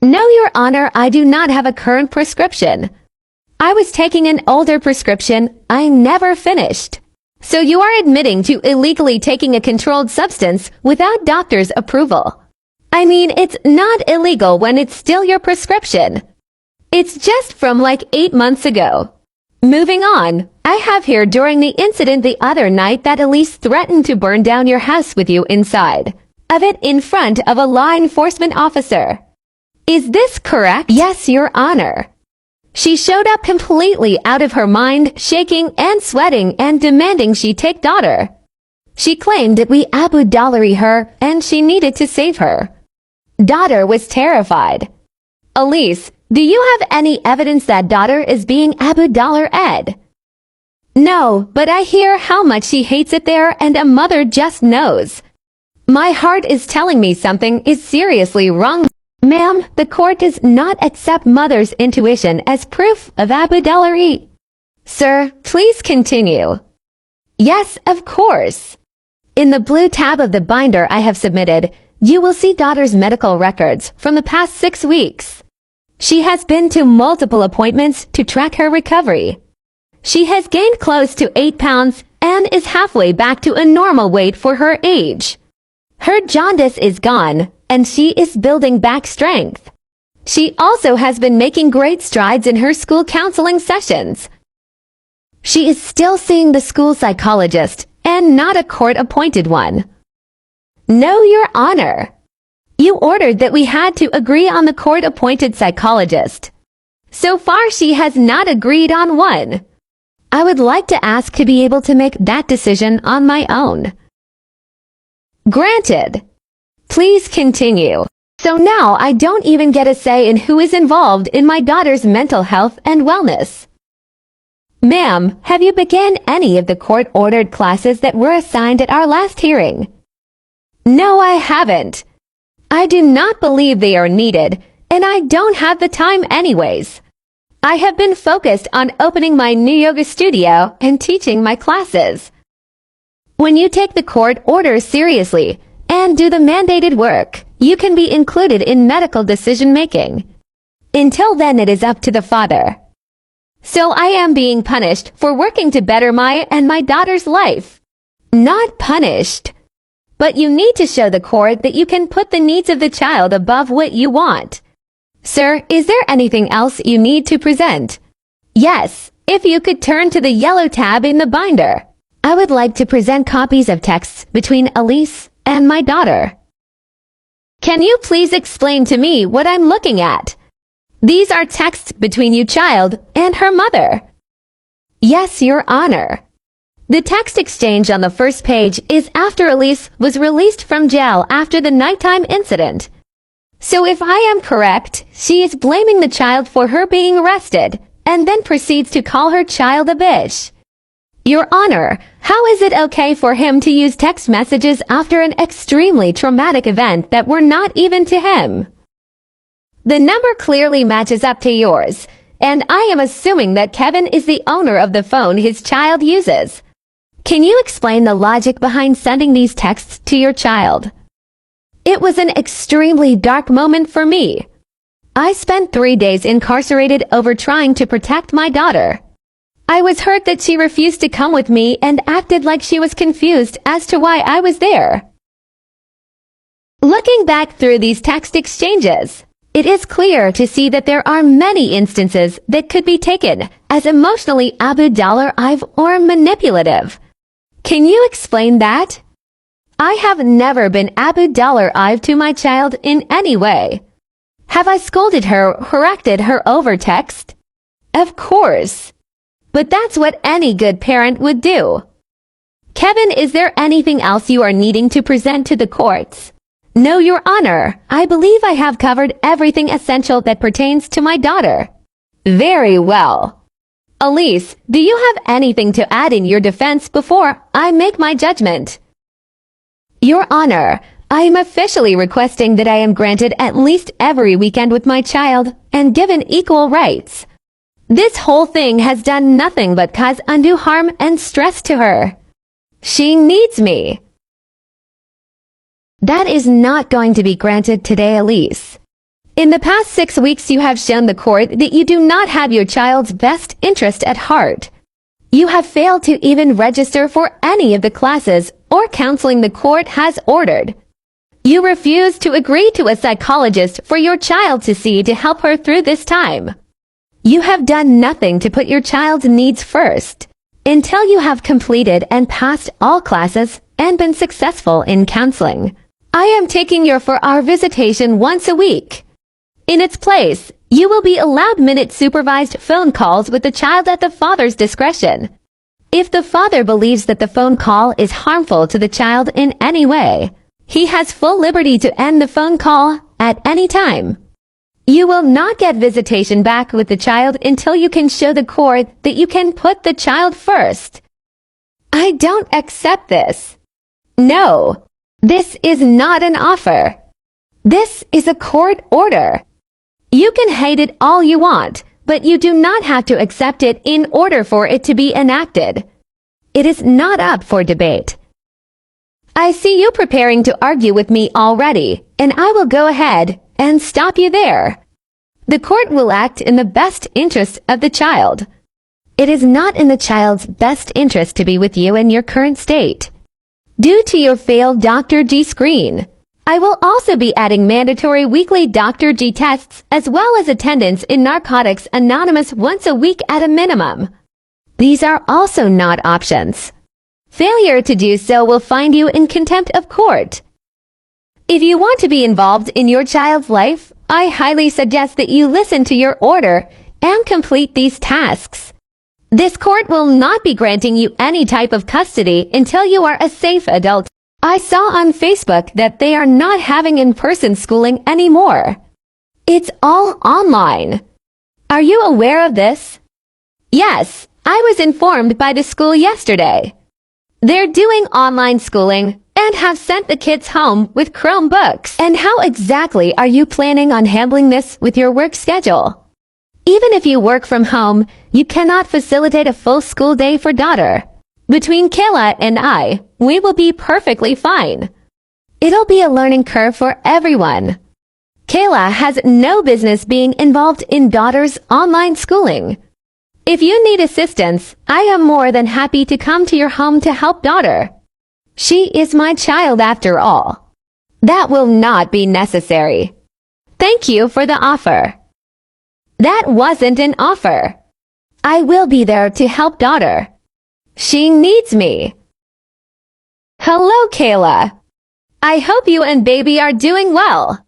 No, Your Honor, I do not have a current prescription. I was taking an older prescription I never finished. So you are admitting to illegally taking a controlled substance without doctor's approval. I mean, it's not illegal when it's still your prescription. It's just from like 8 months ago. Moving on, I have here during the incident the other night that Alyse threatened to burn down your house with you inside of it in front of a law enforcement officer. Is this correct? Yes, Your Honor. She showed up completely out of her mind, shaking and sweating and demanding she take daughter. She claimed that we Abu Dhabi her and she needed to save her. Daughter was terrified. Alyse, do you have any evidence that daughter is being Abu Dhabi? No, but I hear how much she hates it there and a mother just knows. My heart is telling me something is seriously wrong. Ma'am, the court does not accept mother's intuition as proof of Abu Dhabi. Sir, please continue. Yes, of course. In the blue tab of the binder I have submitted, you will see daughter's medical records from the past 6 weeks. She has been to multiple appointments to track her recovery. She has gained close to 8 pounds and is halfway back to a normal weight for her age. Her jaundice is gone, and she is building back strength. She also has been making great strides in her school counseling sessions. She is still seeing the school psychologist, and not a court-appointed one. No, Your Honor. You ordered that we had to agree on the court-appointed psychologist. So far she has not agreed on one. I would like to ask to be able to make that decision on my own. Granted. Please continue. So now I don't even get a say in who is involved in my daughter's mental health and wellness. Ma'am, have you begun any of the court-ordered classes that were assigned at our last hearing? No, I haven't. I do not believe they are needed, and I don't have the time anyways. I have been focused on opening my new yoga studio and teaching my classes. When you take the court orders seriously and do the mandated work, you can be included in medical decision-making. Until then, it is up to the father. So I am being punished for working to better my and my daughter's life. Not punished. But you need to show the court that you can put the needs of the child above what you want. Sir, is there anything else you need to present? Yes, if you could turn to the yellow tab in the binder. I would like to present copies of texts between Alyse and my daughter. Can you please explain to me what I'm looking at? These are texts between you child and her mother. Yes, Your Honor. The text exchange on the first page is after Alyse was released from jail after the nighttime incident. So if I am correct, she is blaming the child for her being arrested, and then proceeds to call her child a bitch. Your Honor, how is it okay for him to use text messages after an extremely traumatic event that were not even to him? The number clearly matches up to yours, and I am assuming that Kevin is the owner of the phone his child uses. Can you explain the logic behind sending these texts to your child? It was an extremely dark moment for me. I spent 3 days incarcerated over trying to protect my daughter. I was hurt that she refused to come with me and acted like she was confused as to why I was there. Looking back through these text exchanges, it is clear to see that there are many instances that could be taken as emotionally Abu Dhabi or manipulative. Can you explain that? I have never been Abu Dhabi to my child in any way. Have I scolded her or corrected her over text? Of course. But that's what any good parent would do. Kevin, is there anything else you are needing to present to the courts? No, Your Honor. I believe I have covered everything essential that pertains to my daughter. Very well. Alyse, do you have anything to add in your defense before I make my judgment? Your Honor, I am officially requesting that I am granted at least every weekend with my child and given equal rights. This whole thing has done nothing but cause undue harm and stress to her. She needs me. That is not going to be granted today, Alyse. In the past 6 weeks you have shown the court that you do not have your child's best interest at heart. You have failed to even register for any of the classes or counseling the court has ordered. You refuse to agree to a psychologist for your child to see to help her through this time. You have done nothing to put your child's needs first. Until you have completed and passed all classes and been successful in counseling, I am taking you for our visitation once a week. In its place, you will be allowed minute supervised phone calls with the child at the father's discretion. If the father believes that the phone call is harmful to the child in any way, he has full liberty to end the phone call at any time. You will not get visitation back with the child until you can show the court that you can put the child first. I don't accept this. No, this is not an offer. This is a court order. You can hate it all you want, but you do not have to accept it in order for it to be enacted. It is not up for debate. I see you preparing to argue with me already, and I will go ahead and stop you there. The court will act in the best interest of the child. It is not in the child's best interest to be with you in your current state. Due to your failed Dr. G screen, I will also be adding mandatory weekly Dr. G tests as well as attendance in Narcotics Anonymous once a week at a minimum. These are also not options. Failure to do so will find you in contempt of court. If you want to be involved in your child's life, I highly suggest that you listen to your order and complete these tasks. This court will not be granting you any type of custody until you are a safe adult. I saw on Facebook that they are not having in-person schooling anymore. It's all online. Are you aware of this? Yes, I was informed by the school yesterday. They're doing online schooling and have sent the kids home with Chromebooks. And how exactly are you planning on handling this with your work schedule? Even if you work from home, you cannot facilitate a full school day for daughter. Between Kayla and I, we will be perfectly fine. It'll be a learning curve for everyone. Kayla has no business being involved in daughter's online schooling. If you need assistance, I am more than happy to come to your home to help daughter. She is my child after all. That will not be necessary. Thank you for the offer. That wasn't an offer. I will be there to help daughter. She needs me. Hello, Kayla. I hope you and baby are doing well.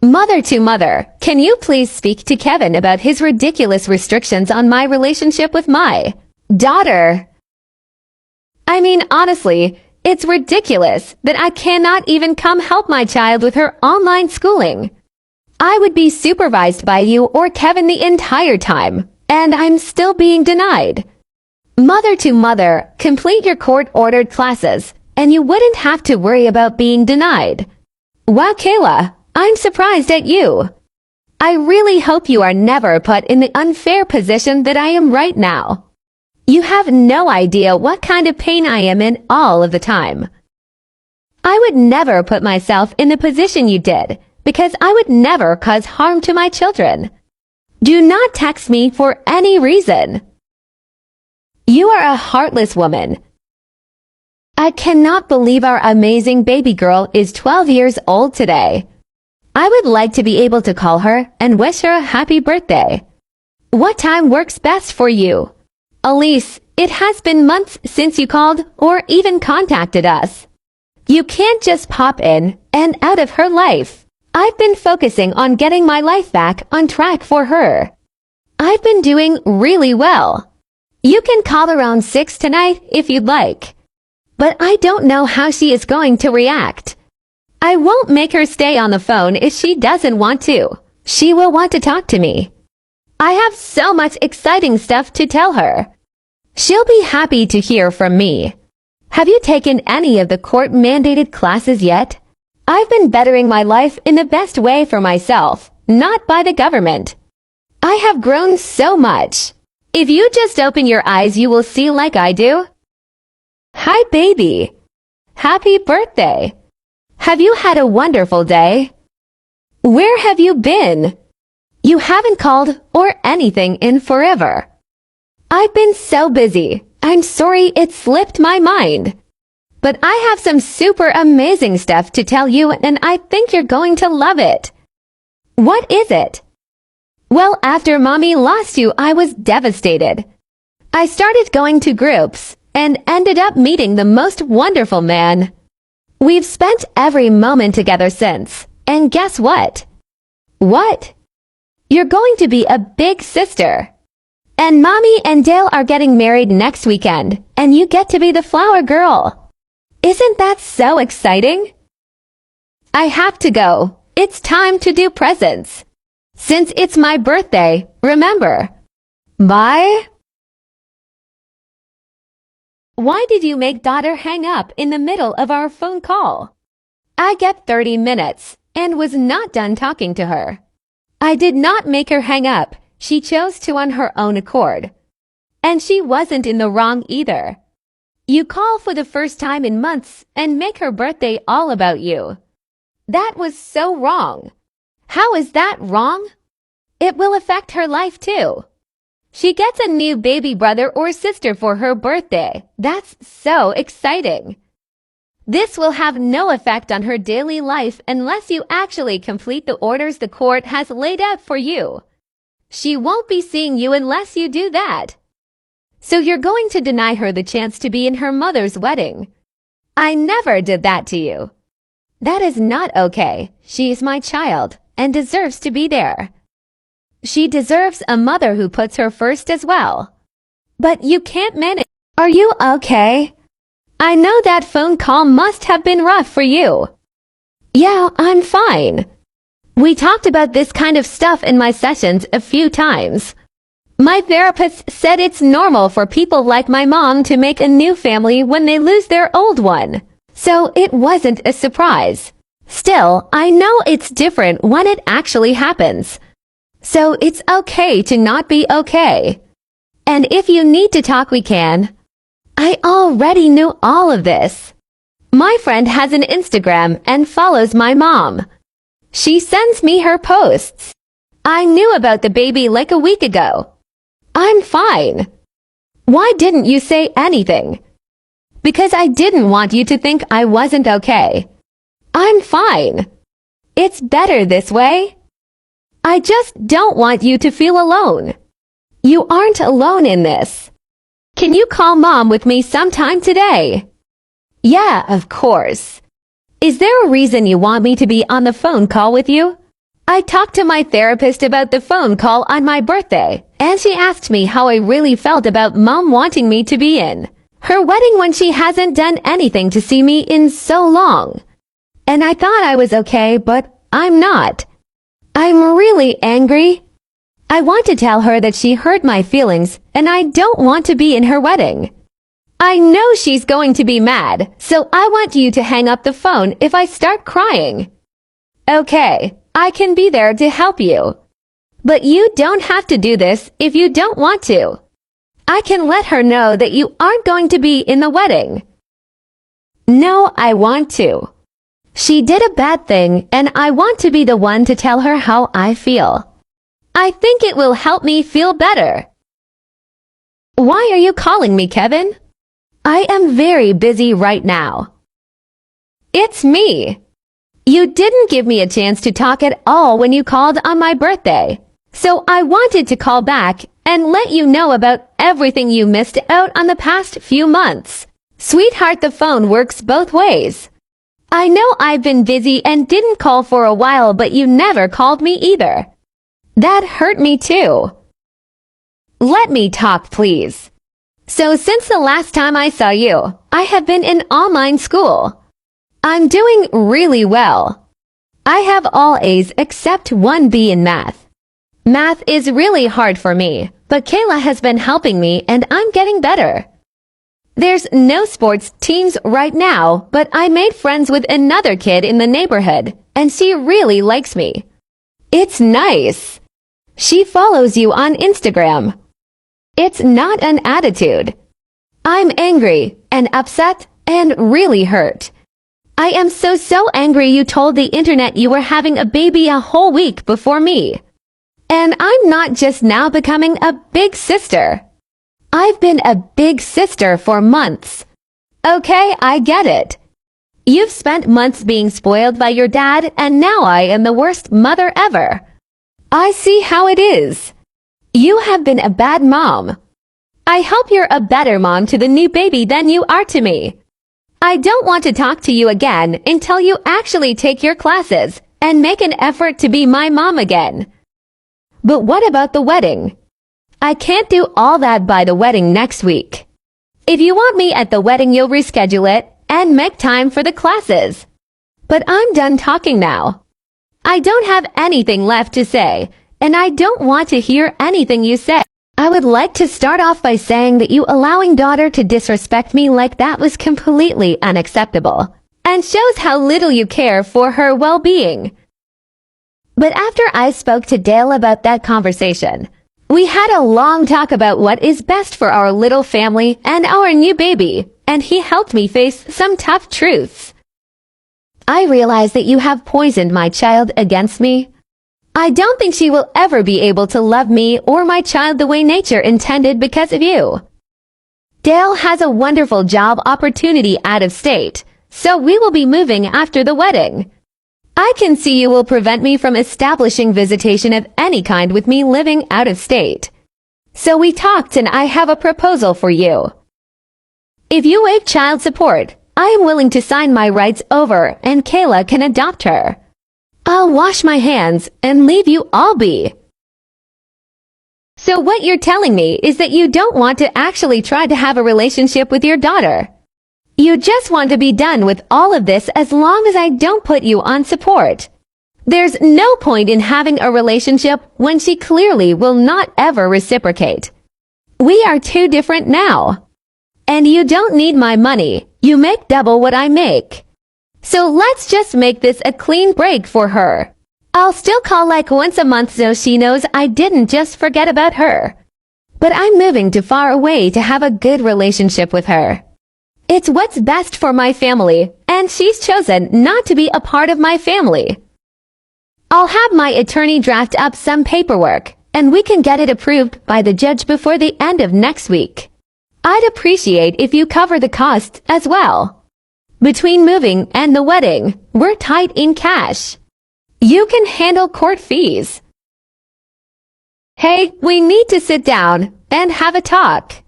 Mother to mother, can you please speak to Kevin about his ridiculous restrictions on my relationship with my daughter? I mean, honestly, it's ridiculous that I cannot even come help my child with her online schooling. I would be supervised by you or Kevin the entire time, and I'm still being denied. Mother to mother, complete your court-ordered classes, and you wouldn't have to worry about being denied. Wow, Kayla, I'm surprised at you. I really hope you are never put in the unfair position that I am right now. You have no idea what kind of pain I am in all of the time. I would never put myself in the position you did, because I would never cause harm to my children. Do not text me for any reason. You are a heartless woman. I cannot believe our amazing baby girl is 12 years old today. I would like to be able to call her and wish her a happy birthday. What time works best for you? Alyse, it has been months since you called or even contacted us. You can't just pop in and out of her life. I've been focusing on getting my life back on track for her. I've been doing really well. You can call around 6 tonight if you'd like. But I don't know how she is going to react. I won't make her stay on the phone if she doesn't want to. She will want to talk to me. I have so much exciting stuff to tell her. She'll be happy to hear from me. Have you taken any of the court-mandated classes yet? I've been bettering my life in the best way for myself, not by the government. I have grown so much. If you just open your eyes, you will see like I do. Hi, baby. Happy birthday. Have you had a wonderful day? Where have you been? You haven't called or anything in forever. I've been so busy. I'm sorry it slipped my mind. But I have some super amazing stuff to tell you and I think you're going to love it. What is it? Well, after Mommy lost you, I was devastated. I started going to groups and ended up meeting the most wonderful man. We've spent every moment together since. And guess what? What? You're going to be a big sister. And Mommy and Dale are getting married next weekend, and you get to be the flower girl. Isn't that so exciting? I have to go. It's time to do presents. Since it's my birthday, remember. Bye. Why did you make daughter hang up in the middle of our phone call? I get 30 minutes and was not done talking to her. I did not make her hang up. She chose to on her own accord. And she wasn't in the wrong either. You call for the first time in months and make her birthday all about you. That was so wrong. How is that wrong? It will affect her life too. She gets a new baby brother or sister for her birthday. That's so exciting. This will have no effect on her daily life unless you actually complete the orders the court has laid out for you. She won't be seeing you unless you do that. So you're going to deny her the chance to be in her mother's wedding. I never did that to you. That is not okay. She is my child and deserves to be there. She deserves a mother who puts her first as well. But you can't manage. Are you okay? I know that phone call must have been rough for you. Yeah, I'm fine. We talked about this kind of stuff in my sessions a few times. My therapist said it's normal for people like my mom to make a new family when they lose their old one. So it wasn't a surprise. Still, I know it's different when it actually happens. So it's okay to not be okay. And if you need to talk, we can. I already knew all of this. My friend has an Instagram and follows my mom. She sends me her posts. I knew about the baby like a week ago. I'm fine. Why didn't you say anything? Because I didn't want you to think I wasn't okay. I'm fine. It's better this way. I just don't want you to feel alone. You aren't alone in this. Can you call Mom with me sometime today? Yeah, of course. Is there a reason you want me to be on the phone call with you? I talked to my therapist about the phone call on my birthday, and she asked me how I really felt about Mom wanting me to be in her wedding when she hasn't done anything to see me in so long. And I thought I was okay, but I'm not. I'm really angry. I want to tell her that she hurt my feelings and I don't want to be in her wedding. I know she's going to be mad, so I want you to hang up the phone if I start crying. Okay, I can be there to help you. But you don't have to do this if you don't want to. I can let her know that you aren't going to be in the wedding. No, I want to. She did a bad thing and I want to be the one to tell her how I feel. I think it will help me feel better. Why are you calling me, Kevin? I am very busy right now. It's me. You didn't give me a chance to talk at all when you called on my birthday. So I wanted to call back and let you know about everything you missed out on the past few months. Sweetheart, the phone works both ways. I know I've been busy and didn't call for a while, but you never called me either. That hurt me too. Let me talk, please. So since the last time I saw you, I have been in online school. I'm doing really well. I have all A's except one B in math. Math is really hard for me, but Kayla has been helping me and I'm getting better. There's no sports teams right now, but I made friends with another kid in the neighborhood, and she really likes me. It's nice. She follows you on Instagram. It's not an attitude. I'm angry and upset and really hurt. I am so angry you told the internet you were having a baby a whole week before me. And I'm not just now becoming a big sister. I've been a big sister for months. Okay, I get it. You've spent months being spoiled by your dad, and now I am the worst mother ever. I see how it is. You have been a bad mom. I hope you're a better mom to the new baby than you are to me. I don't want to talk to you again until you actually take your classes and make an effort to be my mom again. But what about the wedding? I can't do all that by the wedding next week. If you want me at the wedding, you'll reschedule it and make time for the classes. But I'm done talking now. I don't have anything left to say, and I don't want to hear anything you say. I would like to start off by saying that you allowing daughter to disrespect me like that was completely unacceptable, and shows how little you care for her well-being. But after I spoke to Dale about that conversation, we had a long talk about what is best for our little family and our new baby, and he helped me face some tough truths. I realize that you have poisoned my child against me. I don't think she will ever be able to love me or my child the way nature intended because of you. Dale has a wonderful job opportunity out of state, so we will be moving after the wedding. I can see you will prevent me from establishing visitation of any kind with me living out of state. So we talked and I have a proposal for you. If you waive child support, I am willing to sign my rights over and Kayla can adopt her. I'll wash my hands and leave you all be. So what you're telling me is that you don't want to actually try to have a relationship with your daughter. You just want to be done with all of this as long as I don't put you on support. There's no point in having a relationship when she clearly will not ever reciprocate. We are too different now. And you don't need my money. You make double what I make. So let's just make this a clean break for her. I'll still call like once a month so she knows I didn't just forget about her. But I'm moving too far away to have a good relationship with her. It's what's best for my family, and she's chosen not to be a part of my family. I'll have my attorney draft up some paperwork, and we can get it approved by the judge before the end of next week. I'd appreciate if you cover the costs as well. Between moving and the wedding, we're tight in cash. You can handle court fees. Hey, we need to sit down and have a talk.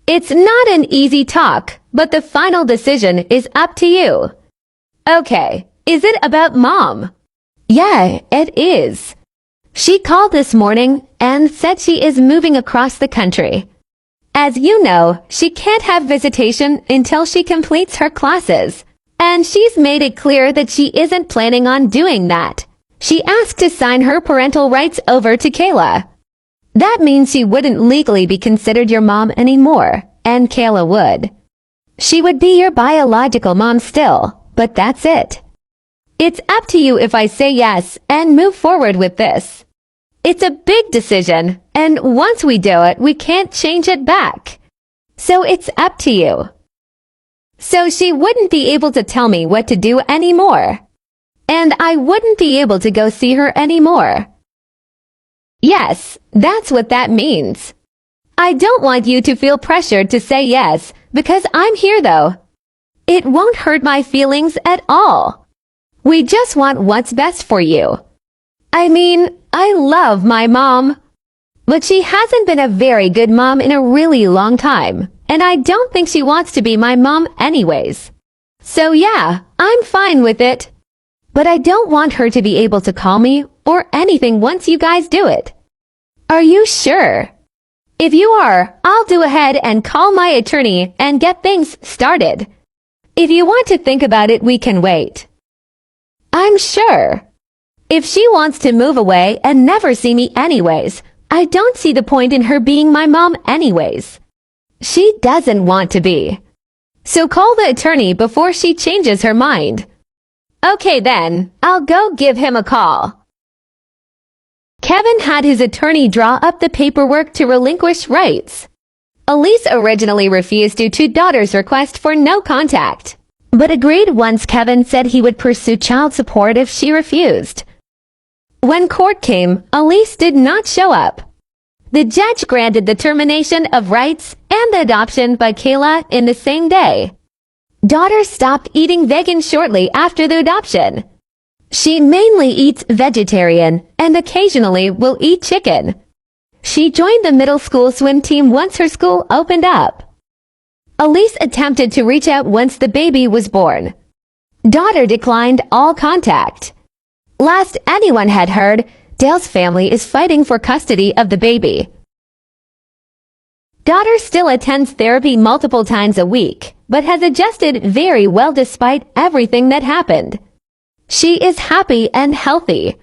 It's not an easy talk, but the final decision is up to you. Okay, is it about Mom? Yeah, it is. She called this morning and said she is moving across the country. As you know, she can't have visitation until she completes her classes, and she's made it clear that she isn't planning on doing that. She asked to sign her parental rights over to Kayla. That means she wouldn't legally be considered your mom anymore, and Kayla would. She would be your biological mom still, but that's it. It's up to you if I say yes and move forward with this. It's a big decision, and once we do it, we can't change it back. So it's up to you. So she wouldn't be able to tell me what to do anymore. And I wouldn't be able to go see her anymore. Yes, that's what that means. I don't want you to feel pressured to say yes, because I'm here though. It won't hurt my feelings at all. We just want what's best for you. I mean, I love my mom, but she hasn't been a very good mom in a really long time, and I don't think she wants to be my mom anyways. So yeah, I'm fine with it. But I don't want her to be able to call me or anything once you guys do it. Are you sure? If you are, I'll go ahead and call my attorney and get things started. If you want to think about it, we can wait. I'm sure. If she wants to move away and never see me anyways, I don't see the point in her being my mom anyways. She doesn't want to be. So call the attorney before she changes her mind. Okay then, I'll go give him a call. Kevin had his attorney draw up the paperwork to relinquish rights. Alyse originally refused due to daughter's request for no contact. but agreed once Kevin said he would pursue child support if she refused. When court came, Alyse did not show up. The judge granted the termination of rights and the adoption by Kayla in the same day. Daughter stopped eating vegan shortly after the adoption. She mainly eats vegetarian and occasionally will eat chicken. She joined the middle school swim team once her school opened up. Alyse attempted to reach out once the baby was born. Daughter declined all contact. Last anyone had heard, Dale's family is fighting for custody of the baby. Daughter still attends therapy multiple times a week, but has adjusted very well despite everything that happened. She is happy and healthy.